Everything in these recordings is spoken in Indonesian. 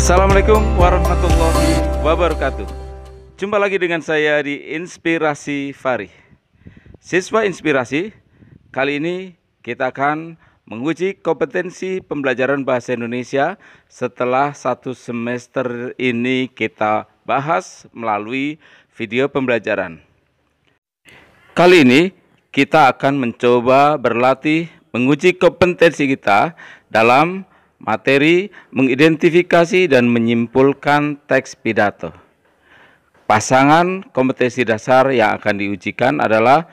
Assalamualaikum warahmatullahi wabarakatuh. Jumpa lagi dengan saya di Inspirasi Fari. Siswa Inspirasi, kali ini kita akan menguji kompetensi pembelajaran bahasa Indonesia setelah satu semester ini kita bahas melalui video pembelajaran. Kali ini kita akan mencoba berlatih menguji kompetensi kita dalam materi mengidentifikasi dan menyimpulkan teks pidato. Pasangan kompetensi dasar yang akan diujikan adalah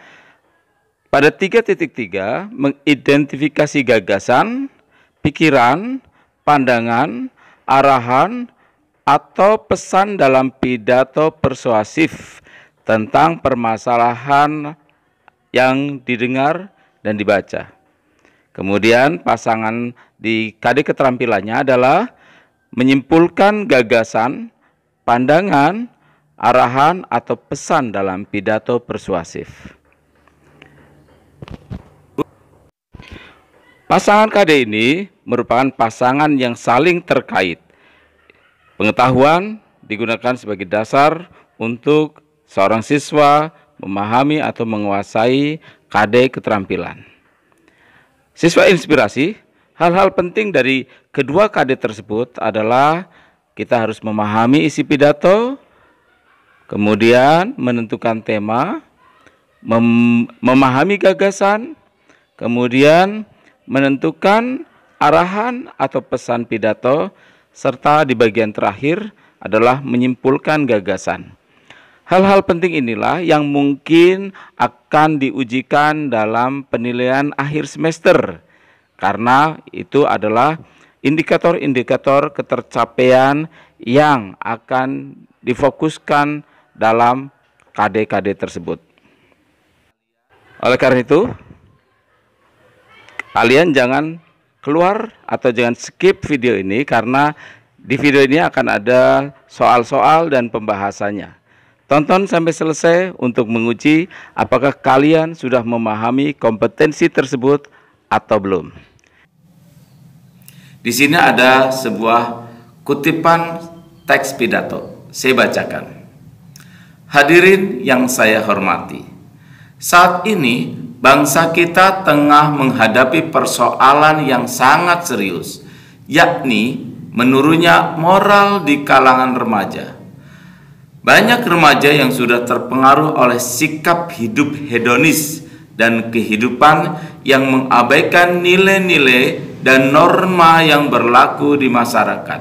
pada 3.3 mengidentifikasi gagasan, pikiran, pandangan, arahan, atau pesan dalam pidato persuasif tentang permasalahan yang didengar dan dibaca. Kemudian pasangan di KD keterampilannya adalah menyimpulkan gagasan, pandangan, arahan, atau pesan dalam pidato persuasif. Pasangan KD ini merupakan pasangan yang saling terkait. Pengetahuan digunakan sebagai dasar untuk seorang siswa memahami atau menguasai KD keterampilan. Siswa Inspirasi, hal-hal penting dari kedua KD tersebut adalah kita harus memahami isi pidato, kemudian menentukan tema, memahami gagasan, kemudian menentukan arahan atau pesan pidato, serta di bagian terakhir adalah menyimpulkan gagasan. Hal-hal penting inilah yang mungkin akan diujikan dalam penilaian akhir semester, karena itu adalah indikator-indikator ketercapaian yang akan difokuskan dalam KD-KD tersebut. Oleh karena itu, kalian jangan keluar atau jangan skip video ini, karena di video ini akan ada soal-soal dan pembahasannya. Tonton sampai selesai untuk menguji apakah kalian sudah memahami kompetensi tersebut atau belum. Di sini ada sebuah kutipan teks pidato. Saya bacakan. Hadirin yang saya hormati, saat ini bangsa kita tengah menghadapi persoalan yang sangat serius, yakni menurunnya moral di kalangan remaja. Banyak remaja yang sudah terpengaruh oleh sikap hidup hedonis dan kehidupan yang mengabaikan nilai-nilai dan norma yang berlaku di masyarakat.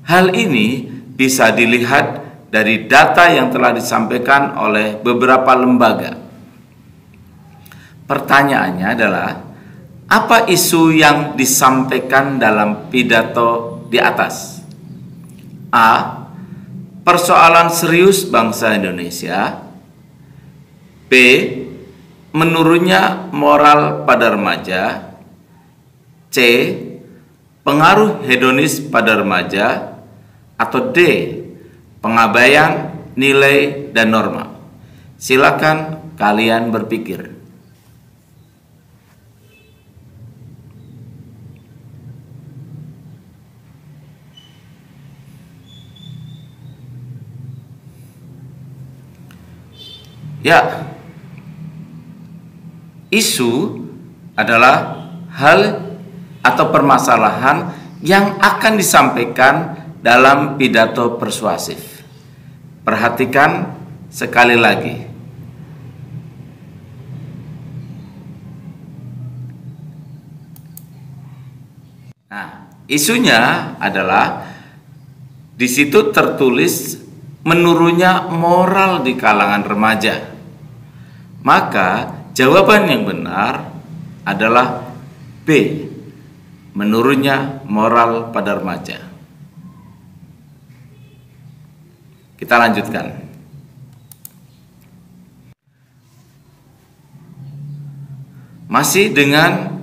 Hal ini bisa dilihat dari data yang telah disampaikan oleh beberapa lembaga. Pertanyaannya adalah, apa isu yang disampaikan dalam pidato di atas? A. Persoalan serius bangsa Indonesia. B. Menurunnya moral pada remaja. C. Pengaruh hedonis pada remaja. Atau D. Pengabaian nilai dan norma. Silakan kalian berpikir. Ya, isu adalah hal atau permasalahan yang akan disampaikan dalam pidato persuasif. Perhatikan sekali lagi. Nah, isunya adalah di situ tertulis menurunnya moral di kalangan remaja. Maka jawaban yang benar adalah B. Menurunnya moral pada remaja. Kita lanjutkan. Masih dengan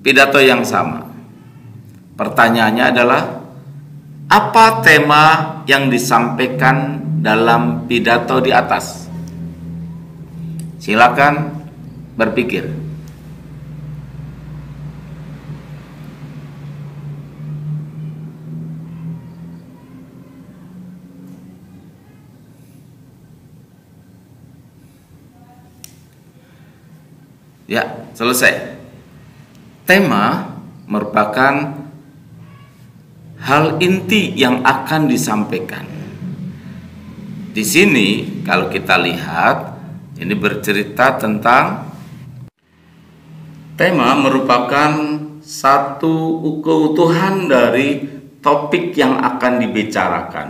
pidato yang sama. Pertanyaannya adalah, apa tema yang disampaikan dalam pidato di atas? Silakan berpikir. Ya, selesai. Tema merupakan hal inti yang akan disampaikan. Di sini kalau kita lihat, ini bercerita tentang tema merupakan satu keutuhan dari topik yang akan dibicarakan.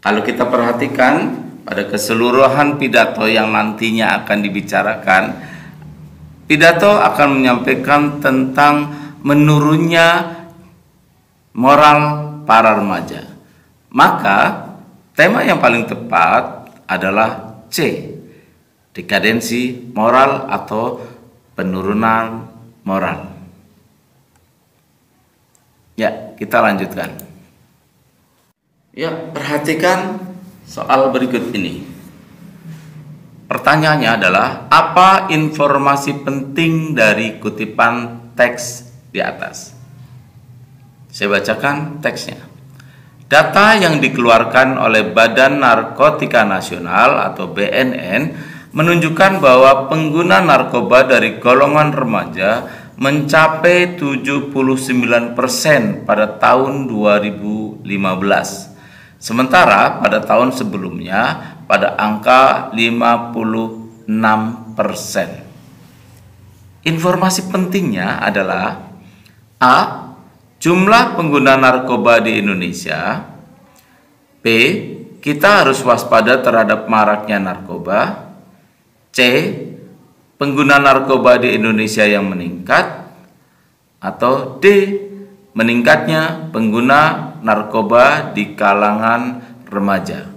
Kalau kita perhatikan pada keseluruhan pidato yang nantinya akan dibicarakan, pidato akan menyampaikan tentang menurunnya moral para remaja. Maka tema yang paling tepat adalah C, dekadensi moral atau penurunan moral. Ya, kita lanjutkan. Ya, perhatikan soal berikut ini. Pertanyaannya adalah, apa informasi penting dari kutipan teks di atas? Saya bacakan teksnya. Data yang dikeluarkan oleh Badan Narkotika Nasional atau BNN menunjukkan bahwa pengguna narkoba dari golongan remaja mencapai 79% pada tahun 2015. Sementara pada tahun sebelumnya pada angka 56%. Informasi pentingnya adalah A. Jumlah pengguna narkoba di Indonesia. B. Kita harus waspada terhadap maraknya narkoba. C. Pengguna narkoba di Indonesia yang meningkat. Atau D. Meningkatnya pengguna narkoba di kalangan remaja.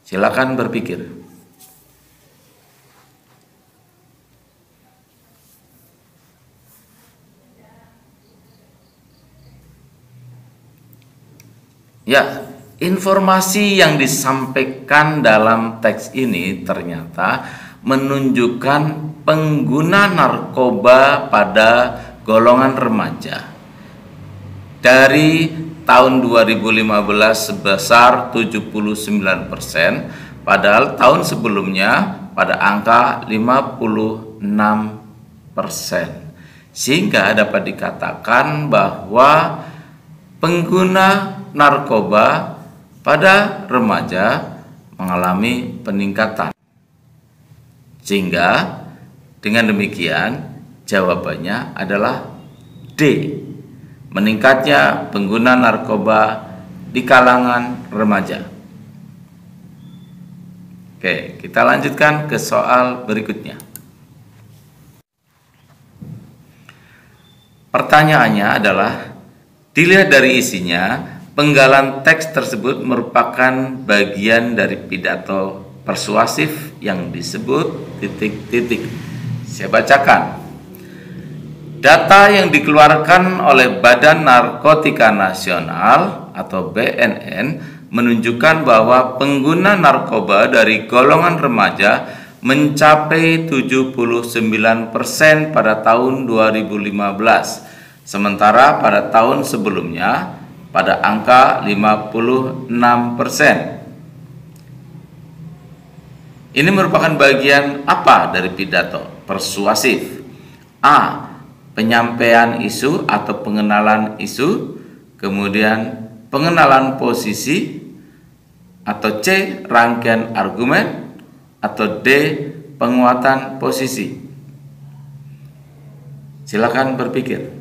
Silakan berpikir. Ya, informasi yang disampaikan dalam teks ini ternyata menunjukkan pengguna narkoba pada golongan remaja dari tahun 2015 sebesar 79%, padahal tahun sebelumnya pada angka 56%. Sehingga dapat dikatakan bahwa pengguna narkoba pada remaja mengalami peningkatan. Sehingga dengan demikian jawabannya adalah D. Meningkatnya pengguna narkoba di kalangan remaja. Oke, kita lanjutkan ke soal berikutnya. Pertanyaannya adalah, dilihat dari isinya, penggalan teks tersebut merupakan bagian dari pidato persuasif yang disebut titik-titik. Saya bacakan. Data yang dikeluarkan oleh Badan Narkotika Nasional atau BNN menunjukkan bahwa pengguna narkoba dari golongan remaja mencapai 79% pada tahun 2015, sementara pada tahun sebelumnya pada angka 56%. Ini merupakan bagian apa dari pidato persuasif? A. Penyampaian isu atau pengenalan isu, kemudian pengenalan posisi, atau C. Rangkaian argumen, atau D. Penguatan posisi. Silakan berpikir.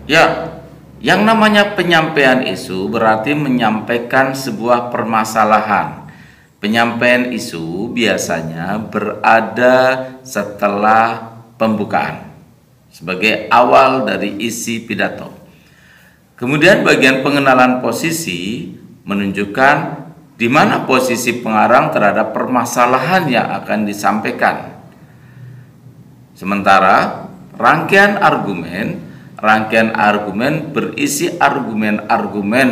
Ya, yang namanya penyampaian isu berarti menyampaikan sebuah permasalahan. Penyampaian isu biasanya berada setelah pembukaan sebagai awal dari isi pidato. Kemudian bagian pengenalan posisi menunjukkan di mana posisi pengarang terhadap permasalahan yang akan disampaikan. Sementara rangkaian argumen berisi argumen-argumen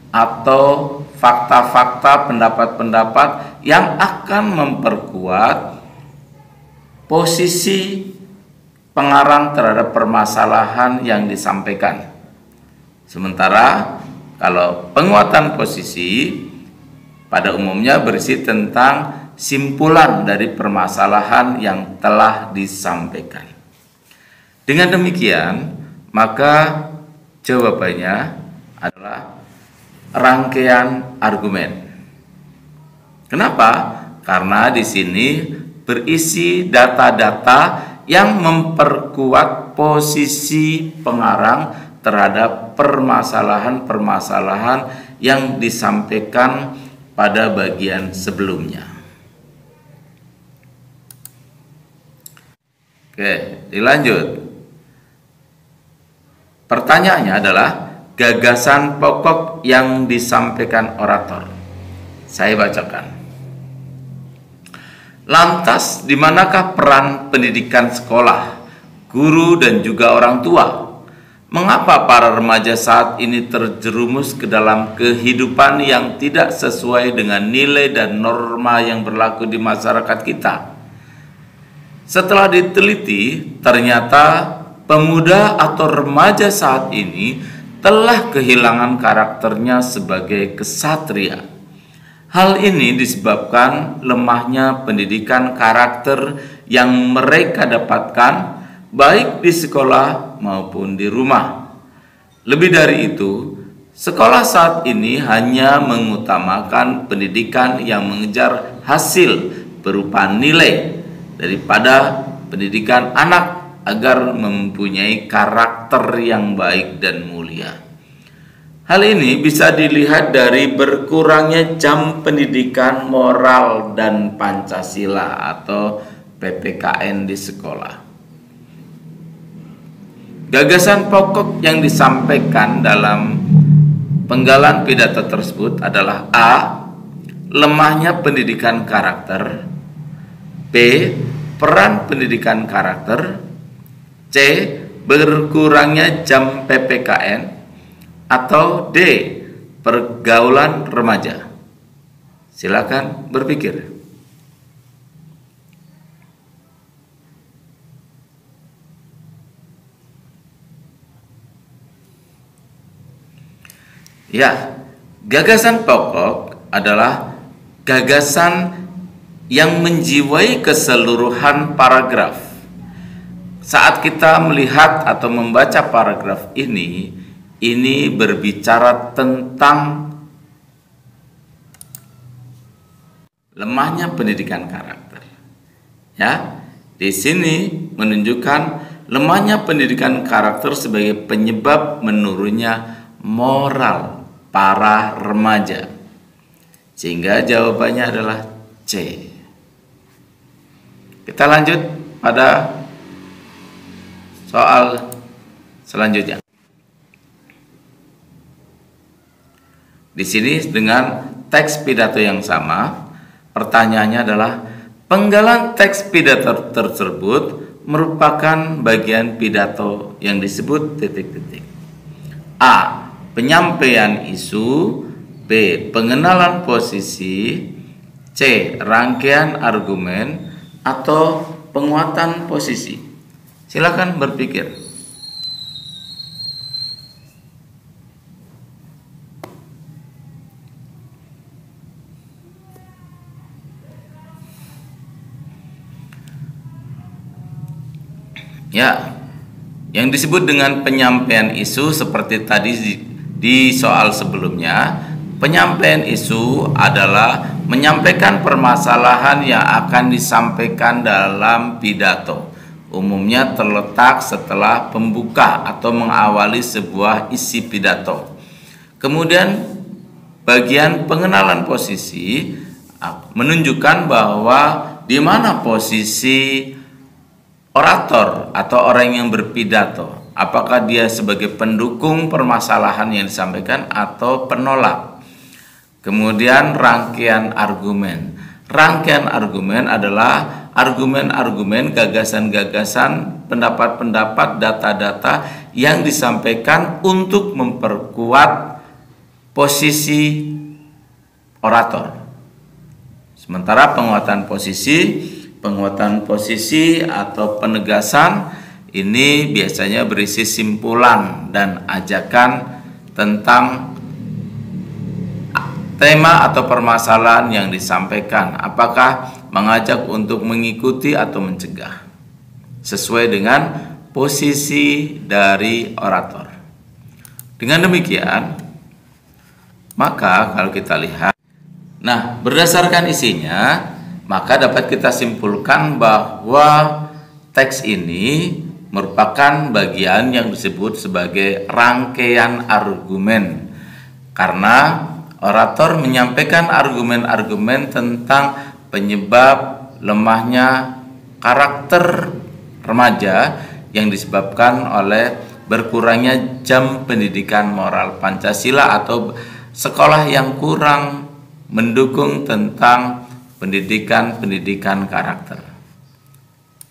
atau fakta-fakta, pendapat-pendapat yang akan memperkuat posisi pengarang terhadap permasalahan yang disampaikan. Sementara kalau penguatan posisi pada umumnya berisi tentang simpulan dari permasalahan yang telah disampaikan. Dengan demikian, maka jawabannya adalah rangkaian argumen. Kenapa? Karena di sini berisi data-data yang memperkuat posisi pengarang terhadap permasalahan-permasalahan yang disampaikan pada bagian sebelumnya. Oke, dilanjut. Pertanyaannya adalah gagasan pokok yang disampaikan orator. Saya bacakan. Lantas, di manakah peran pendidikan sekolah, guru, dan juga orang tua? Mengapa para remaja saat ini terjerumus ke dalam kehidupan yang tidak sesuai dengan nilai dan norma yang berlaku di masyarakat kita? Setelah diteliti, ternyata pemuda atau remaja saat ini telah kehilangan karakternya sebagai kesatria. Hal ini disebabkan lemahnya pendidikan karakter yang mereka dapatkan baik di sekolah maupun di rumah. Lebih dari itu, sekolah saat ini hanya mengutamakan pendidikan yang mengejar hasil berupa nilai daripada pendidikan anak agar mempunyai karakter yang baik dan mulia. Hal ini bisa dilihat dari berkurangnya jam pendidikan moral dan Pancasila atau PPKN di sekolah. Gagasan pokok yang disampaikan dalam penggalan pidato tersebut adalah A. Lemahnya pendidikan karakter, B. Peran pendidikan karakter, C. Berkurangnya jam PPKN, atau D. Pergaulan remaja. Silakan berpikir. Ya, gagasan pokok adalah gagasan yang menjiwai keseluruhan paragraf. Saat kita melihat atau membaca paragraf ini berbicara tentang lemahnya pendidikan karakter. Ya, di sini menunjukkan lemahnya pendidikan karakter sebagai penyebab menurunnya moral para remaja. Sehingga jawabannya adalah C. Kita lanjut pada soal selanjutnya. Di sini dengan teks pidato yang sama, pertanyaannya adalah penggalan teks pidato tersebut merupakan bagian pidato yang disebut titik-titik. A. Penyampaian isu, B. Pengenalan posisi, C. Rangkaian argumen, atau penguatan posisi. Silakan berpikir. Ya, yang disebut dengan penyampaian isu seperti tadi di soal sebelumnya, penyampaian isu adalah menyampaikan permasalahan yang akan disampaikan dalam pidato. Umumnya terletak setelah pembuka atau mengawali sebuah isi pidato. Kemudian bagian pengenalan posisi menunjukkan bahwa di mana posisi orator atau orang yang berpidato, apakah dia sebagai pendukung permasalahan yang disampaikan atau penolak. Kemudian rangkaian argumen. Rangkaian argumen adalah argumen-argumen, gagasan-gagasan, pendapat-pendapat, data-data yang disampaikan untuk memperkuat posisi orator. Sementara penguatan posisi atau penegasan ini biasanya berisi simpulan dan ajakan tentang tema atau permasalahan yang disampaikan, apakah mengajak untuk mengikuti atau mencegah, sesuai dengan posisi dari orator. Dengan demikian, maka kalau kita lihat, berdasarkan isinya, maka dapat kita simpulkan bahwa teks ini merupakan bagian yang disebut sebagai rangkaian argumen, karena orator menyampaikan argumen-argumen tentang penyebab lemahnya karakter remaja yang disebabkan oleh berkurangnya jam pendidikan moral Pancasila atau sekolah yang kurang mendukung tentang pendidikan karakter.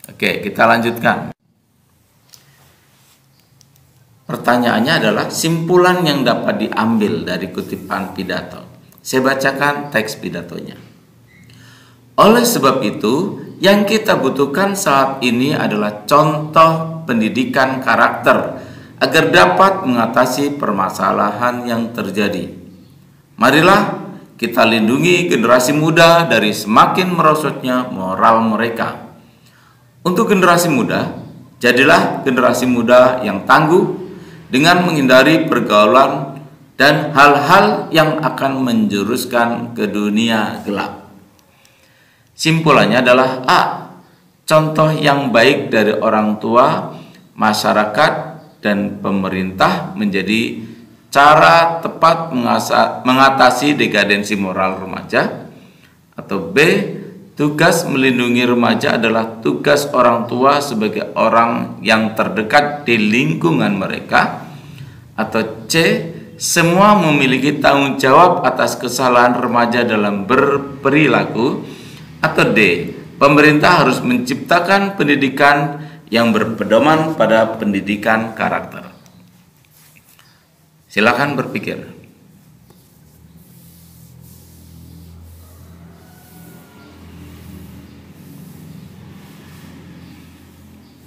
Oke, kita lanjutkan. Pertanyaannya adalah simpulan yang dapat diambil dari kutipan pidato. Saya bacakan teks pidatonya. Oleh sebab itu, yang kita butuhkan saat ini adalah contoh pendidikan karakter agar dapat mengatasi permasalahan yang terjadi. Marilah kita lindungi generasi muda dari semakin merosotnya moral mereka. Untuk generasi muda, jadilah generasi muda yang tangguh dengan menghindari pergaulan dan hal-hal yang akan menjuruskan ke dunia gelap. Simpulannya adalah A. Contoh yang baik dari orang tua, masyarakat, dan pemerintah menjadi cara tepat mengatasi dekadensi moral remaja. Atau B. Tugas melindungi remaja adalah tugas orang tua sebagai orang yang terdekat di lingkungan mereka. Atau C. Semua memiliki tanggung jawab atas kesalahan remaja dalam berperilaku. Atau D. Pemerintah harus menciptakan pendidikan yang berpedoman pada pendidikan karakter. Silakan berpikir.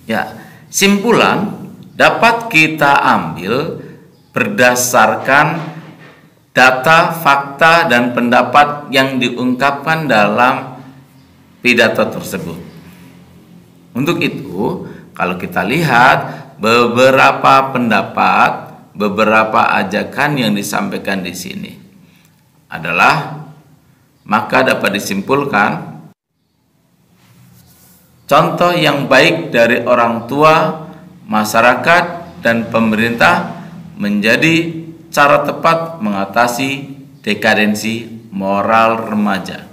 Ya, simpulan dapat kita ambil berdasarkan data, fakta, dan pendapat yang diungkapkan dalam pidato tersebut. Untuk itu, kalau kita lihat beberapa pendapat, beberapa ajakan yang disampaikan di sini adalah, maka dapat disimpulkan contoh yang baik dari orang tua, masyarakat, dan pemerintah menjadi cara tepat mengatasi dekadensi moral remaja.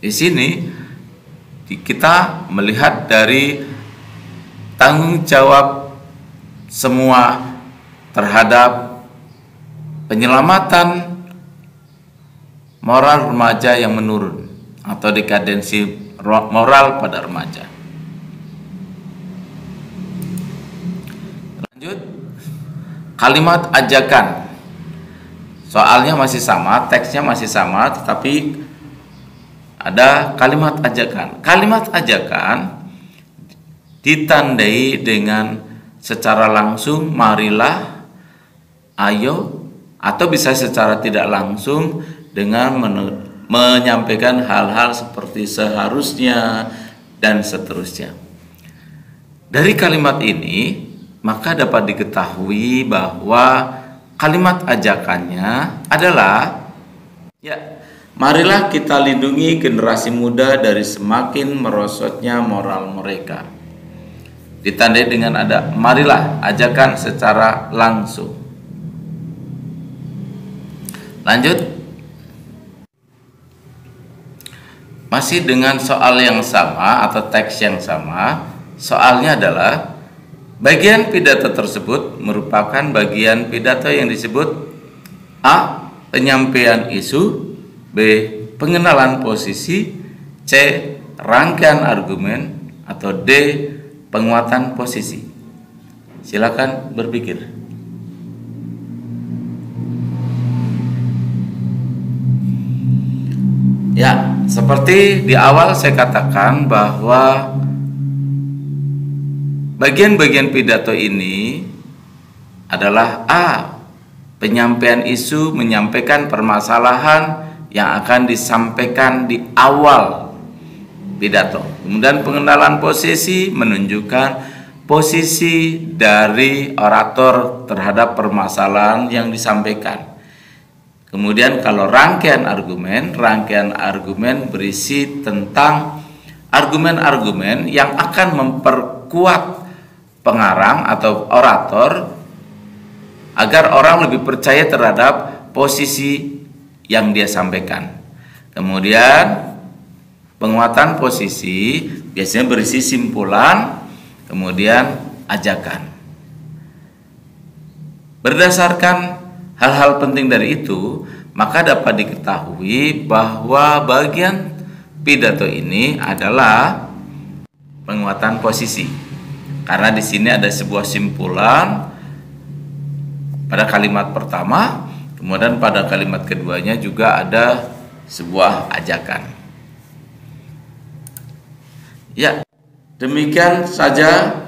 Di sini kita melihat dari tanggung jawab semua terhadap penyelamatan moral remaja yang menurun atau dekadensi moral pada remaja. Lanjut, kalimat ajakan. Soalnya masih sama, teksnya masih sama, tetapi ada kalimat ajakan. Kalimat ajakan ditandai dengan secara langsung marilah, ayo, atau bisa secara tidak langsung dengan menyampaikan hal-hal seperti seharusnya dan seterusnya. Dari kalimat ini maka dapat diketahui bahwa kalimat ajakannya adalah, marilah kita lindungi generasi muda dari semakin merosotnya moral mereka. Ditandai dengan ada marilah, ajakan secara langsung. Lanjut. Masih dengan soal yang sama atau teks yang sama, soalnya adalah bagian pidato tersebut merupakan bagian pidato yang disebut A. Penyampaian isu, B. Pengenalan posisi, C. Rangkaian argumen, atau D. Penguatan posisi. Silakan berpikir. Ya, seperti di awal saya katakan bahwa bagian-bagian pidato ini adalah penyampaian isu, menyampaikan permasalahan yang akan disampaikan di awal pidato. Kemudian pengenalan posisi, menunjukkan posisi dari orator terhadap permasalahan yang disampaikan. Kemudian kalau rangkaian argumen berisi tentang argumen-argumen yang akan memperkuat pengarang atau orator agar orang lebih percaya terhadap posisi yang dia sampaikan. Kemudian penguatan posisi biasanya berisi simpulan, kemudian ajakan. Berdasarkan hal-hal penting dari itu, maka dapat diketahui bahwa bagian pidato ini adalah penguatan posisi. Karena di sini ada sebuah simpulan pada kalimat pertama, kemudian pada kalimat keduanya juga ada sebuah ajakan. Ya, demikian saja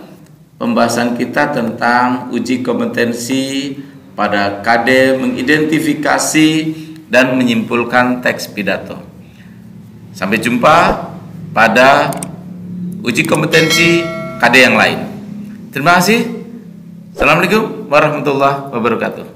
pembahasan kita tentang uji kompetensi pada KD mengidentifikasi dan menyimpulkan teks pidato. Sampai jumpa pada uji kompetensi KD yang lain. Terima kasih. Assalamualaikum warahmatullahi wabarakatuh.